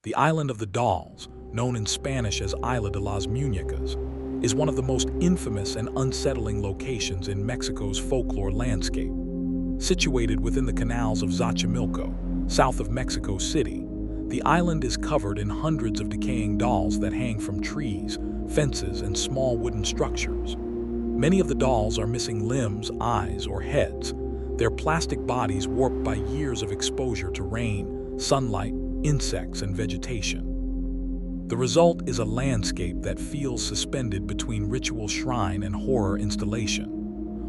The Island of the Dolls, known in Spanish as Isla de las Muñecas, is one of the most infamous and unsettling locations in Mexico's folklore landscape. Situated within the canals of Xochimilco, south of Mexico City, the island is covered in hundreds of decaying dolls that hang from trees, fences, and small wooden structures. Many of the dolls are missing limbs, eyes, or heads, their plastic bodies warped by years of exposure to rain, sunlight, insects, and vegetation. The result is a landscape that feels suspended between ritual shrine and horror installation.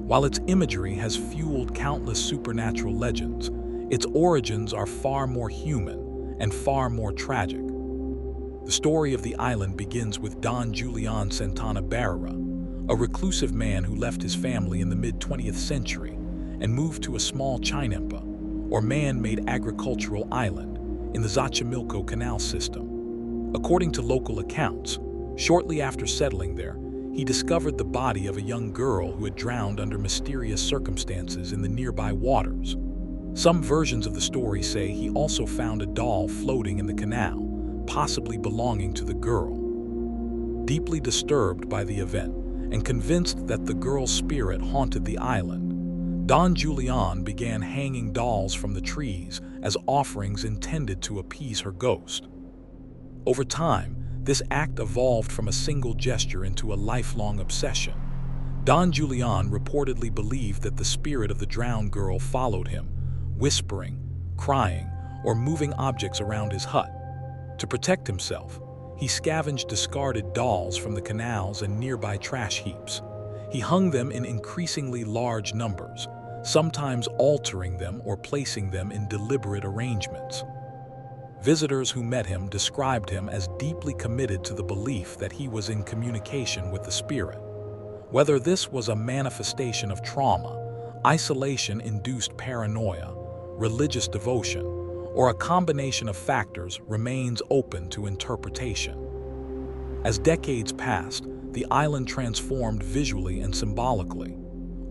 While its imagery has fueled countless supernatural legends, its origins are far more human and far more tragic. The story of the island begins with Don Julian Santana Barrera, a reclusive man who left his family in the mid-20th century and moved to a small chinempa, or man-made agricultural island, in the Xochimilco Canal system. According to local accounts, shortly after settling there, he discovered the body of a young girl who had drowned under mysterious circumstances in the nearby waters. Some versions of the story say he also found a doll floating in the canal, possibly belonging to the girl. Deeply disturbed by the event and convinced that the girl's spirit haunted the island, Don Julian began hanging dolls from the trees as offerings intended to appease her ghost. Over time, this act evolved from a single gesture into a lifelong obsession. Don Julian reportedly believed that the spirit of the drowned girl followed him, whispering, crying, or moving objects around his hut. To protect himself, he scavenged discarded dolls from the canals and nearby trash heaps. He hung them in increasingly large numbers, sometimes altering them or placing them in deliberate arrangements. Visitors who met him described him as deeply committed to the belief that he was in communication with the spirit. Whether this was a manifestation of trauma, isolation-induced paranoia, religious devotion, or a combination of factors remains open to interpretation. As decades passed, the island transformed visually and symbolically.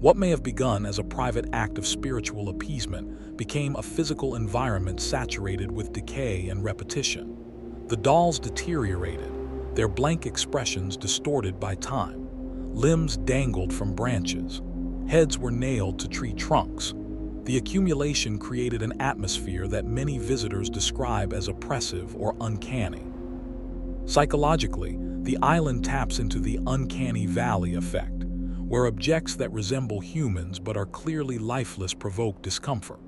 What may have begun as a private act of spiritual appeasement became a physical environment saturated with decay and repetition. The dolls deteriorated, their blank expressions distorted by time. Limbs dangled from branches. Heads were nailed to tree trunks. The accumulation created an atmosphere that many visitors describe as oppressive or uncanny. Psychologically, the island taps into the uncanny valley effect, where objects that resemble humans but are clearly lifeless provoke discomfort.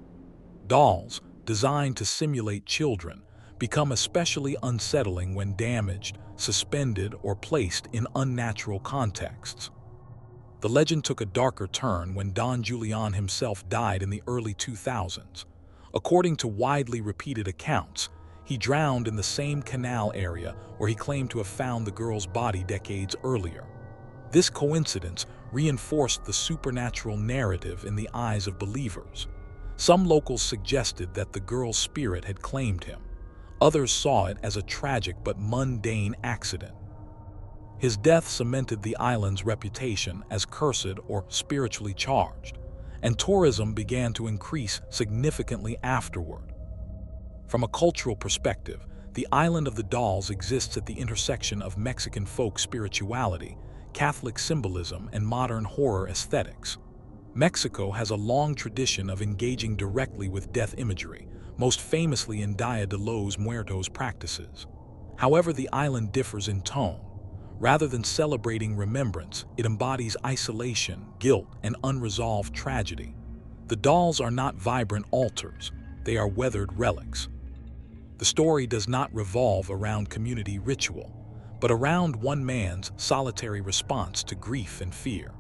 Dolls, designed to simulate children, become especially unsettling when damaged, suspended, or placed in unnatural contexts. The legend took a darker turn when Don Julian himself died in the early 2000s. According to widely repeated accounts, he drowned in the same canal area where he claimed to have found the girl's body decades earlier. This coincidence reinforced the supernatural narrative in the eyes of believers. Some locals suggested that the girl's spirit had claimed him. Others saw it as a tragic but mundane accident. His death cemented the island's reputation as cursed or spiritually charged, and tourism began to increase significantly afterward. From a cultural perspective, the Island of the Dolls exists at the intersection of Mexican folk spirituality, Catholic symbolism, and modern horror aesthetics. Mexico has a long tradition of engaging directly with death imagery, most famously in Dia de los Muertos practices. However, the island differs in tone. Rather than celebrating remembrance, it embodies isolation, guilt, and unresolved tragedy. The dolls are not vibrant altars, they are weathered relics. The story does not revolve around community ritual, but around one man's solitary response to grief and fear.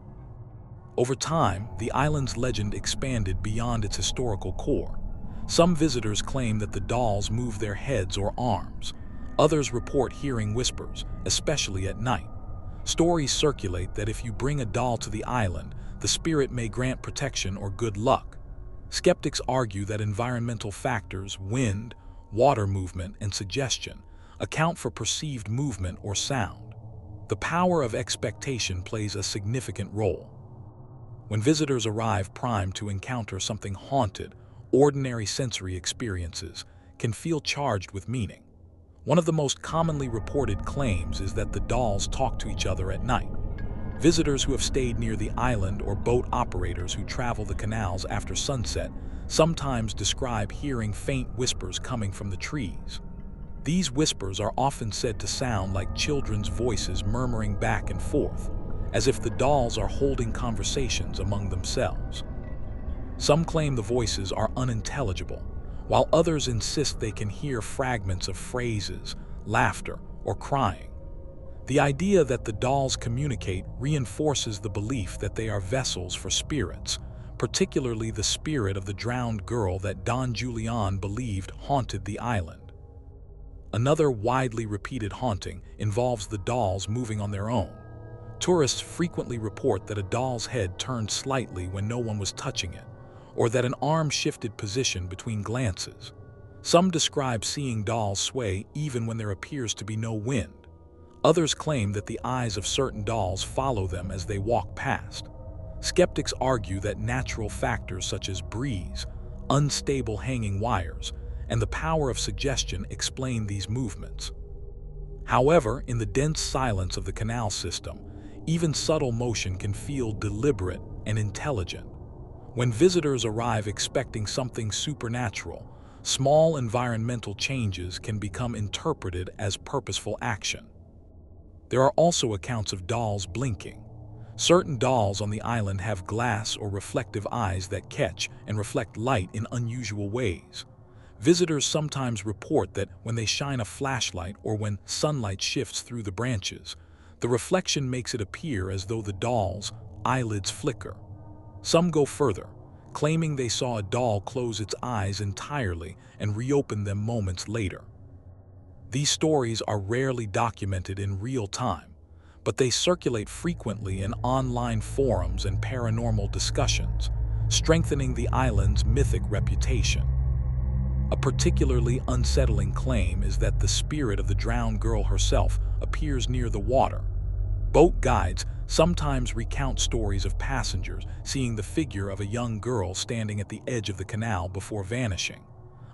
Over time, the island's legend expanded beyond its historical core. Some visitors claim that the dolls move their heads or arms. Others report hearing whispers, especially at night. Stories circulate that if you bring a doll to the island, the spirit may grant protection or good luck. Skeptics argue that environmental factors, wind, water movement, and suggestion, account for perceived movement or sound. The power of expectation plays a significant role. When visitors arrive primed to encounter something haunted, ordinary sensory experiences can feel charged with meaning. One of the most commonly reported claims is that the dolls talk to each other at night. Visitors who have stayed near the island or boat operators who travel the canals after sunset sometimes describe hearing faint whispers coming from the trees. These whispers are often said to sound like children's voices murmuring back and forth, as if the dolls are holding conversations among themselves. Some claim the voices are unintelligible, while others insist they can hear fragments of phrases, laughter, or crying. The idea that the dolls communicate reinforces the belief that they are vessels for spirits, particularly the spirit of the drowned girl that Don Julian believed haunted the island. Another widely repeated haunting involves the dolls moving on their own. Tourists frequently report that a doll's head turned slightly when no one was touching it, or that an arm shifted position between glances. Some describe seeing dolls sway even when there appears to be no wind. Others claim that the eyes of certain dolls follow them as they walk past. Skeptics argue that natural factors such as breeze, unstable hanging wires, and the power of suggestion explain these movements. However, in the dense silence of the canal system, even subtle motion can feel deliberate and intelligent. When visitors arrive expecting something supernatural, small environmental changes can become interpreted as purposeful action. There are also accounts of dolls blinking. Certain dolls on the island have glass or reflective eyes that catch and reflect light in unusual ways. Visitors sometimes report that when they shine a flashlight or when sunlight shifts through the branches, the reflection makes it appear as though the doll's eyelids flicker. Some go further, claiming they saw a doll close its eyes entirely and reopen them moments later. These stories are rarely documented in real time, but they circulate frequently in online forums and paranormal discussions, strengthening the island's mythic reputation. A particularly unsettling claim is that the spirit of the drowned girl herself appears near the water. Boat guides sometimes recount stories of passengers seeing the figure of a young girl standing at the edge of the canal before vanishing.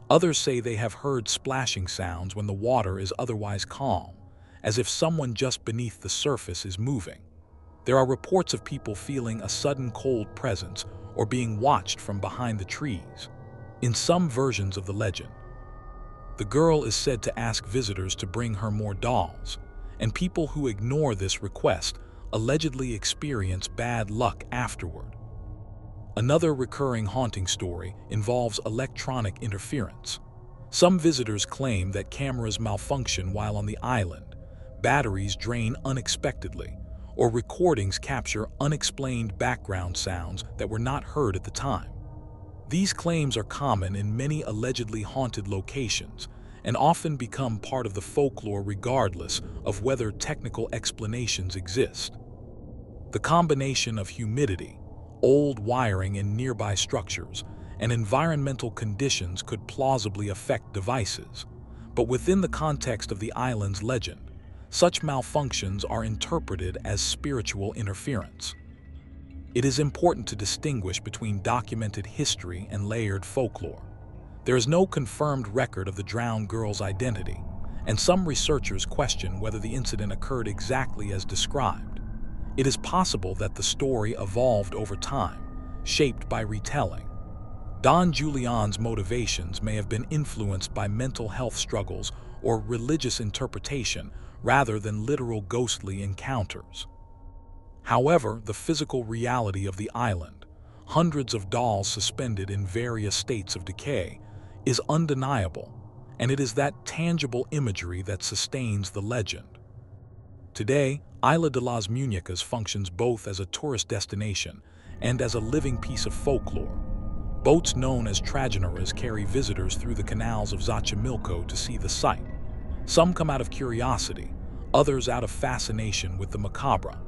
Others say they have heard splashing sounds when the water is otherwise calm, as if someone just beneath the surface is moving. There are reports of people feeling a sudden cold presence or being watched from behind the trees. In some versions of the legend, the girl is said to ask visitors to bring her more dolls, and people who ignore this request allegedly experience bad luck afterward. Another recurring haunting story involves electronic interference. Some visitors claim that cameras malfunction while on the island, batteries drain unexpectedly, or recordings capture unexplained background sounds that were not heard at the time. These claims are common in many allegedly haunted locations and often become part of the folklore regardless of whether technical explanations exist. The combination of humidity, old wiring in nearby structures, and environmental conditions could plausibly affect devices, but within the context of the island's legend, such malfunctions are interpreted as spiritual interference. It is important to distinguish between documented history and layered folklore. There is no confirmed record of the drowned girl's identity, and some researchers question whether the incident occurred exactly as described. It is possible that the story evolved over time, shaped by retelling. Don Julian's motivations may have been influenced by mental health struggles or religious interpretation rather than literal ghostly encounters. However, the physical reality of the island, hundreds of dolls suspended in various states of decay, is undeniable, and it is that tangible imagery that sustains the legend. Today, Isla de las Muñecas functions both as a tourist destination and as a living piece of folklore. Boats known as trajineras carry visitors through the canals of Xochimilco to see the site. Some come out of curiosity, others out of fascination with the macabre.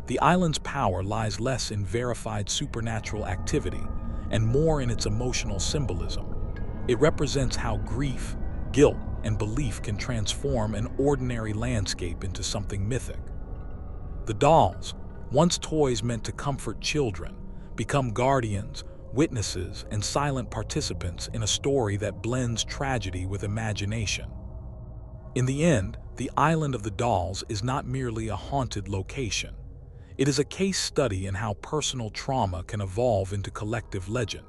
The island's power lies less in verified supernatural activity and more in its emotional symbolism. It represents how grief, guilt, and belief can transform an ordinary landscape into something mythic. The dolls, once toys meant to comfort children, become guardians, witnesses, and silent participants in a story that blends tragedy with imagination. In the end, the Island of the Dolls is not merely a haunted location. It is a case study in how personal trauma can evolve into collective legend.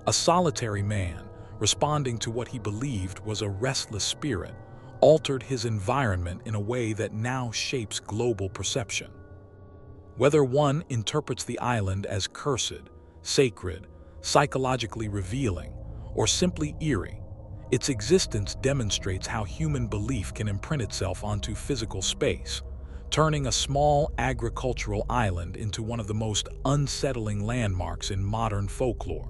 A solitary man, responding to what he believed was a restless spirit, altered his environment in a way that now shapes global perception. Whether one interprets the island as cursed, sacred, psychologically revealing, or simply eerie, its existence demonstrates how human belief can imprint itself onto physical space, turning a small agricultural island into one of the most unsettling landmarks in modern folklore.